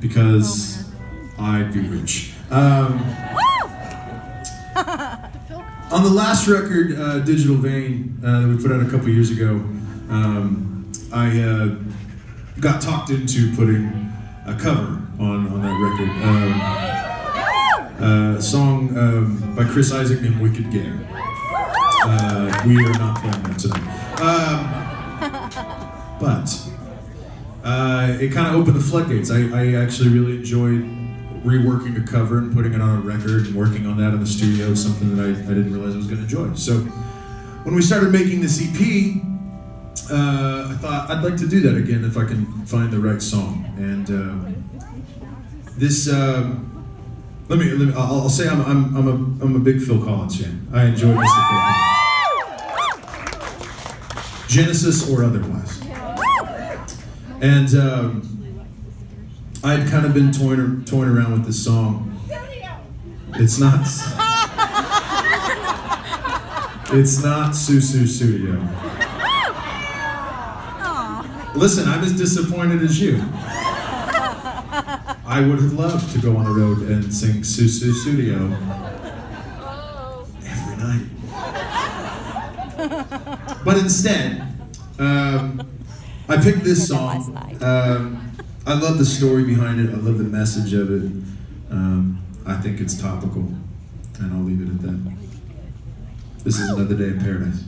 because I'd be rich. On the last record, Digital Vein, that we put out a couple years ago, I got talked into putting a cover on that record. A song by Chris Isaac named Wicked Game. We are not playing that tonight. But it kind of opened the floodgates. I actually really enjoyed reworking a cover and putting it on a record and working on that in the studio. It's something that I didn't realize I was going to enjoy. So when we started making this EP, I thought I'd like to do that again if I can find the right song. And I'll say I'm a big Phil Collins fan. I enjoy Mr. Phil Collins. Genesis or otherwise. And I'd kind of been toying around with this song. It's not Susu Studio. Listen, I'm as disappointed as you. I would have loved to go on the road and sing Susu Studio every night. But instead, I picked this song. I love the story behind it. I love the message of it. I think it's topical, and I'll leave it at that. This is Another Day in Paradise.